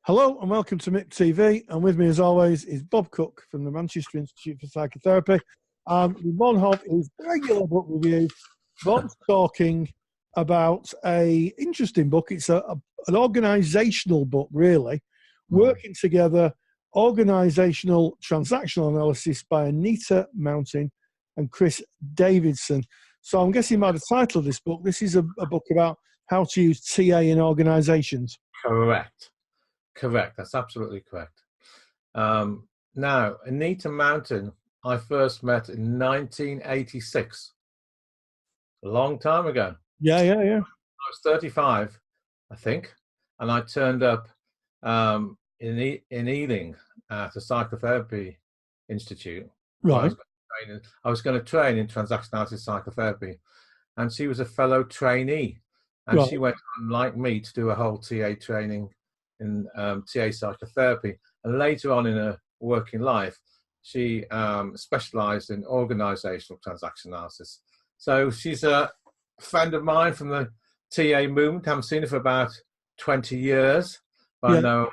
Hello and welcome to MIP TV, and with me as always is Bob Cook from the Manchester Institute for Psychotherapy. One of his regular book reviews. Bob's talking about an interesting book. It's an organisational book, really, working together, organisational transactional analysis by Anita Mountain and Chris Davidson. So I'm guessing by the title of this book, this is a book about how to use TA in organisations. Correct. That's absolutely correct. Now, Anita Mountain, I first met in 1986, a long time ago. Yeah. I was 35, I think, and I turned up in Ealing at a psychotherapy institute. Right. I was going to train in transactional psychotherapy, and she was a fellow trainee, and she went on, like me, to do a whole TA training in TA psychotherapy, and later on in her working life, she specialised in organisational transaction analysis. So she's a friend of mine from the TA movement. I haven't seen her for about 20 years, but I know her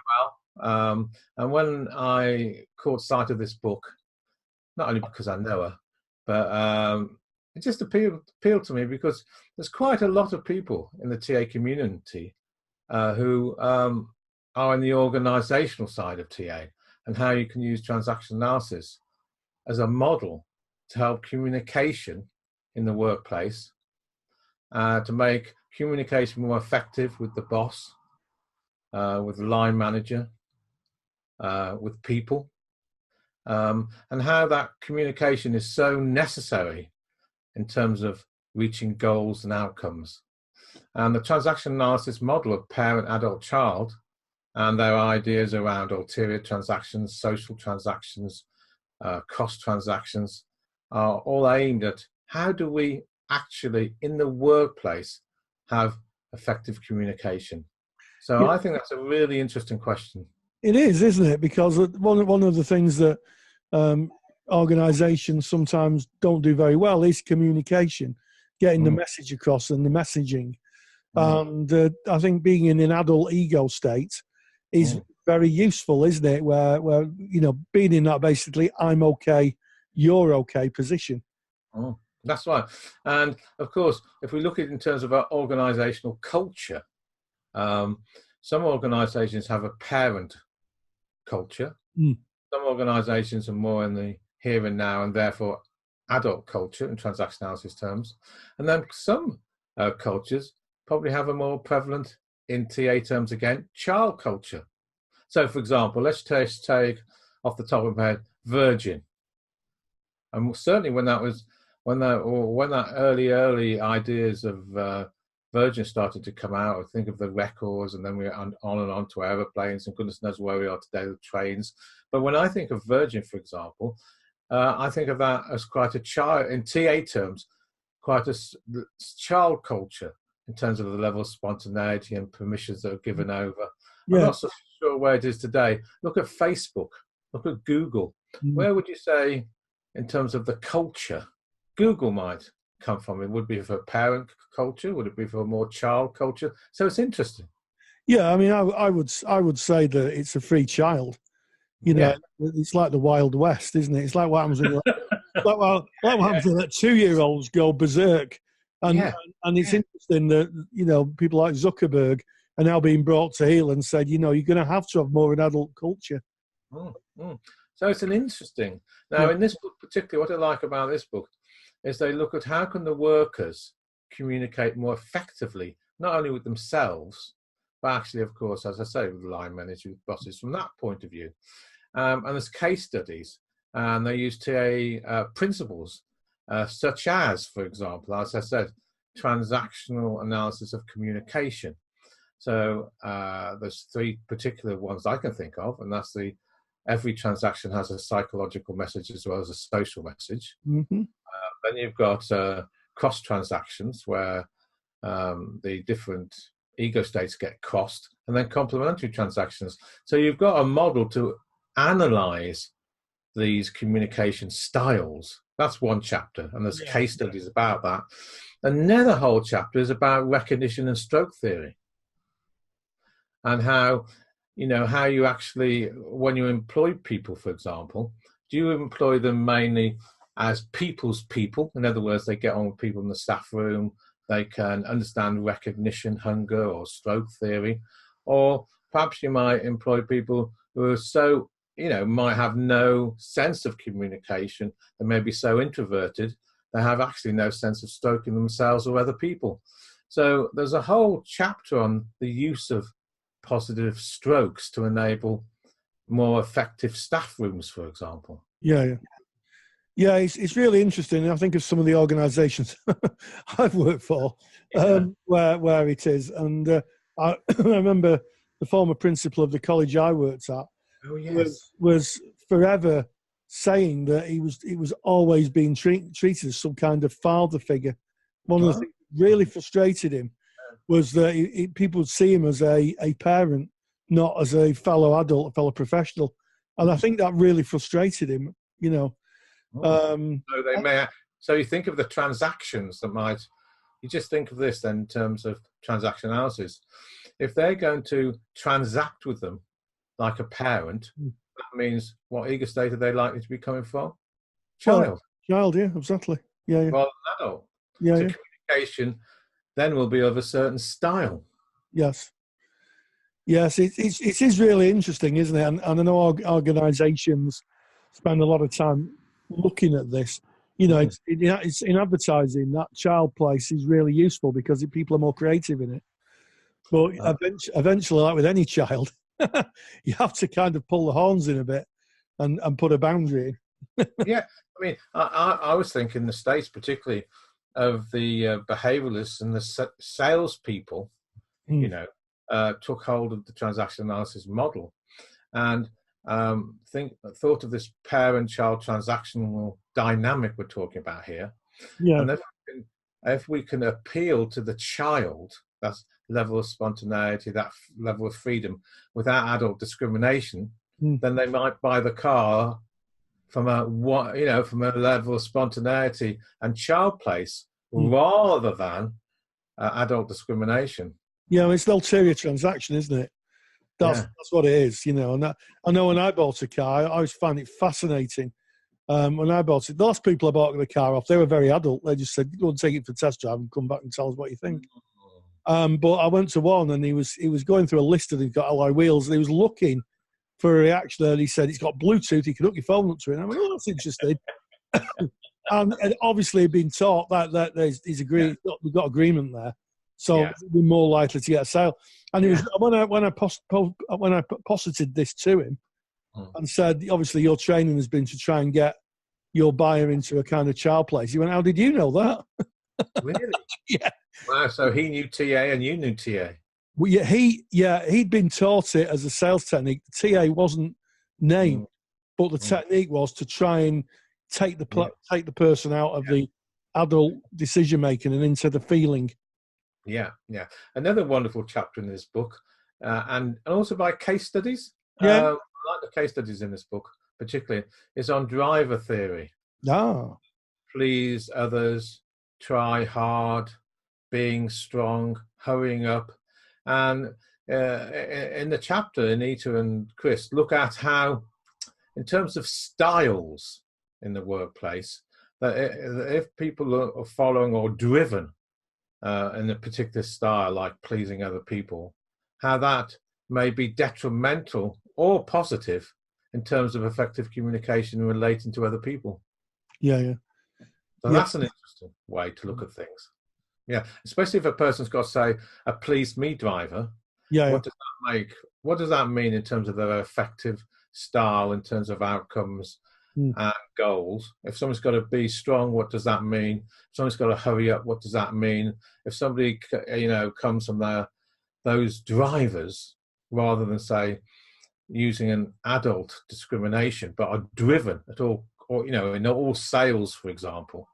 well. And when I caught sight of this book, not only because I know her, but it just appealed to me because there's quite a lot of people in the TA community who are in the organisational side of TA, and how you can use transaction analysis as a model to help communication in the workplace, to make communication more effective with the boss, with the line manager, with people, and how that communication is so necessary in terms of reaching goals and outcomes. And the transaction analysis model of parent, adult, child, and their ideas around ulterior transactions, social transactions, cost transactions, are all aimed at how do we actually, in the workplace, have effective communication. So I think that's a really interesting question. It is, isn't it? Because one of the things that organisations sometimes don't do very well is communication, getting the message across and the messaging. And I think being in an adult ego state is very useful, isn't it? Where being in that basically I'm okay, you're okay position. That's right. And of course, if we look at it in terms of our organisational culture, some organisations have a parent culture. Some organisations are more in the here and now, and therefore adult culture in transaction analysis terms. And then some cultures probably have a more prevalent, in TA terms again, child culture. So, for example, let's take off the top of my head Virgin, and certainly when that early ideas of Virgin started to come out, I think of the records, and then we went on and on to aeroplanes, and goodness knows where we are today with trains. But when I think of Virgin, for example, I think of that as quite a child, in TA terms, quite a child culture in terms of the level of spontaneity and permissions that are given over. I'm not so sure where it is today. Look at Facebook, look at Google. Where would you say, in terms of the culture, Google might come from? It would be for parent culture, would it be for a more child culture? So it's interesting. Yeah, I mean, I would say that it's a free child. It's like the Wild West, isn't it? It's like what happens when what happens when 2-year-olds go berserk. And it's interesting that, people like Zuckerberg are now being brought to heel and said, you're going to have more of an adult culture. So it's an interesting. Now, in this book particularly, what I like about this book is they look at how can the workers communicate more effectively, not only with themselves, but actually, of course, as I say, with line managers, with bosses, from that point of view. And there's case studies, and they use TA principles, such as, for example, as I said, transactional analysis of communication. So there's 3 particular ones I can think of, and that's every transaction has a psychological message as well as a social message. Then you've got cross transactions, where the different ego states get crossed, and then complementary transactions. So you've got a model to analyze these communication styles. That's one chapter, and there's case studies about that. Another whole chapter is about recognition and stroke theory, and how how you actually, when you employ people, for example, do you employ them mainly as people's people? In other words, they get on with people in the staff room, they can understand recognition, hunger, or stroke theory. Or perhaps you might employ people who are so, might have no sense of communication, they may be so introverted, they have actually no sense of stroking themselves or other people. So there's a whole chapter on the use of positive strokes to enable more effective staff rooms, for example. Yeah, it's really interesting. I think of some of the organisations I've worked for, where it is, and I remember the former principal of the college I worked at was forever saying that he was always being treated as some kind of father figure. One of the things that really frustrated him was that people would see him as a parent, not as a fellow adult, a fellow professional, and I think that really frustrated him. So you think of the transactions that you just think of this then in terms of transaction analysis. If they're going to transact with them like a parent, that means what ego state are they likely to be coming from? Child. Child, yeah, exactly. Yeah. Rather than adult. Yeah. So communication then will be of a certain style. Yes, it is really interesting, isn't it? And I know organisations spend a lot of time looking at this. It's in advertising, that child place is really useful because people are more creative in it. But eventually, like with any child, you have to kind of pull the horns in a bit and put a boundary in. Yeah, I mean, I was thinking the States particularly of the behavioralists and the salespeople, took hold of the transaction analysis model, and thought of this parent-child transactional dynamic we're talking about here. Yeah. And if we can appeal to the child, that level of spontaneity, that level of freedom, without adult discrimination, then they might buy the car from a level of spontaneity and child place rather than adult discrimination. Yeah, it's an ulterior transaction, isn't it? That's what it is, And I know when I bought a car, I always found it fascinating. When I bought it, the last people I bought the car off, they were very adult. They just said, "Go and take it for a test drive and come back and tell us what you think." But I went to one, and he was going through a list of, he's got alloy wheels, and he was looking for a reaction, and he said, "It's got Bluetooth, you can hook your phone up to it." And I went, "Oh, that's interesting." and obviously he'd been taught that he's agreed, we've got agreement there. So we're more likely to get a sale. And it was when I posited this to him and said, obviously your training has been to try and get your buyer into a kind of child place. He went, "How did you know that?" Really? Yeah. Wow. So he knew TA and you knew TA. Well, he'd been taught it as a sales technique. The TA wasn't named, but the technique was to try and take the person out of the adult decision making and into the feeling. Yeah. Another wonderful chapter in this book, and also by case studies. Yeah. I like the case studies in this book, particularly, is on driver theory. Please others, try hard, being strong, hurrying up. And in the chapter, Anita and Chris look at how, in terms of styles in the workplace, that if people are following or driven in a particular style, like pleasing other people, how that may be detrimental or positive in terms of effective communication and relating to other people. So that's an interesting way to look at things. Yeah, especially if a person's got, say, a please me driver. What does that make? What does that mean in terms of their effective style, in terms of outcomes and goals? If someone's got to be strong, what does that mean? If someone's got to hurry up, what does that mean? If somebody, comes from those drivers, rather than, say, using an adult discrimination, but are driven at all, or in all sales, for example,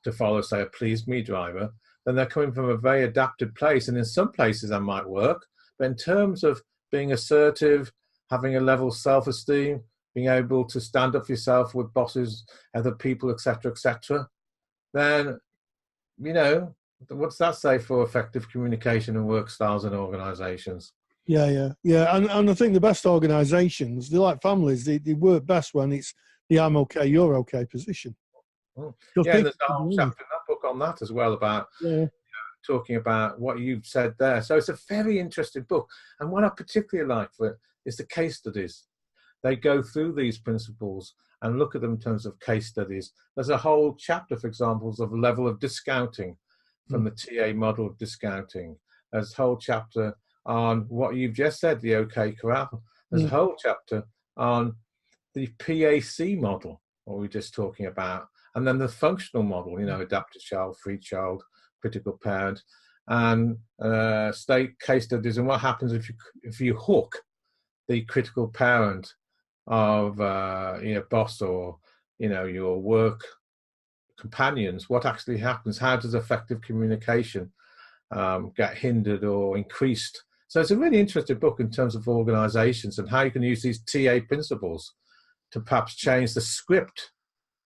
to follow, say, a please me driver, then they're coming from a very adapted place. And in some places that might work, but in terms of being assertive, having a level of self-esteem, being able to stand up for yourself with bosses, other people, etc., then, what does that say for effective communication and work styles in organizations? Yeah. And I think the best organisations, they're like families. They work best when it's the I'm okay, you're okay position. Yeah, and there's a whole chapter in that book on that as well about talking about what you've said there. So it's a very interesting book. And what I particularly like for it is the case studies. They go through these principles and look at them in terms of case studies. There's a whole chapter, for examples, of level of discounting from the TA model of discounting. There's a whole chapter on what you've just said, the OK corral. There's a whole chapter on the PAC model, what we were just talking about. And then the functional model, adaptive child, free child, critical parent, and state case studies, and what happens if you hook the critical parent of boss or your work companions. What actually happens? How does effective communication get hindered or increased? So it's a really interesting book in terms of organizations and how you can use these TA principles to perhaps change the script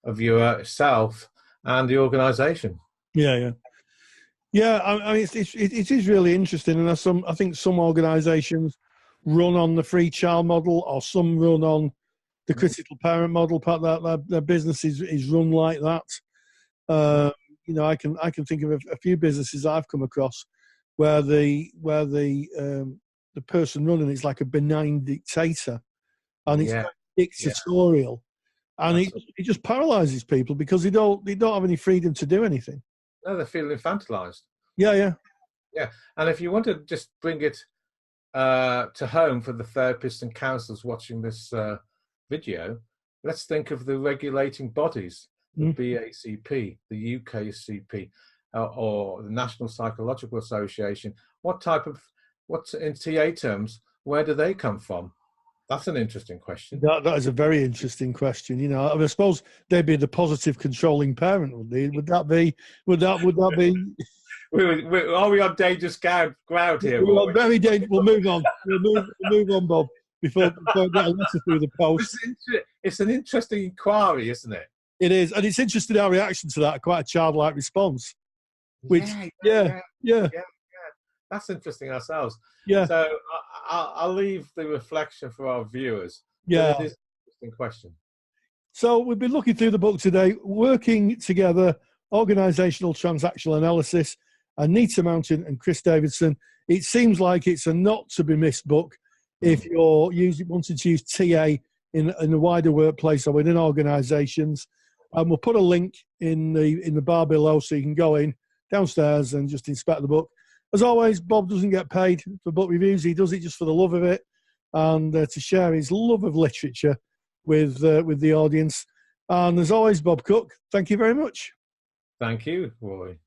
of yourself and the organization. Yeah. I mean, it is really interesting, and I think some organisations run on the free child model, or some run on the critical parent model. Part that their business is run like that. I can think of a few businesses I've come across where the person running is like a benign dictator, and it's dictatorial. And it just paralyzes people because they don't have any freedom to do anything. No, they feel infantilized. Yeah. And if you want to just bring it to home for the therapists and counsellors watching this video, let's think of the regulating bodies, the BACP, the UKCP, or the National Psychological Association. What's in TA terms, where do they come from? That's an interesting question. That is a very interesting question. I suppose they'd be the positive controlling parent, would they? Would that be? Are we on dangerous ground here? We're on very dangerous. We'll move on. We'll move on, Bob. Before I get a letter through the post. It's an interesting inquiry, isn't it? It is, and it's interesting our reaction to that. Quite a childlike response. Which, yeah. That's interesting ourselves. Yeah. So I'll leave the reflection for our viewers. Yeah. It is an interesting question. So we've been looking through the book today, Working Together, Organisational Transactional Analysis, Anita Mountain and Chris Davidson. It seems like it's a not to be missed book if you're wanting to use TA in a wider workplace or within organisations. And we'll put a link in the bar below so you can go in downstairs and just inspect the book. As always, Bob doesn't get paid for book reviews. He does it just for the love of it and to share his love of literature with the audience. And as always, Bob Cook, thank you very much. Thank you, Roy.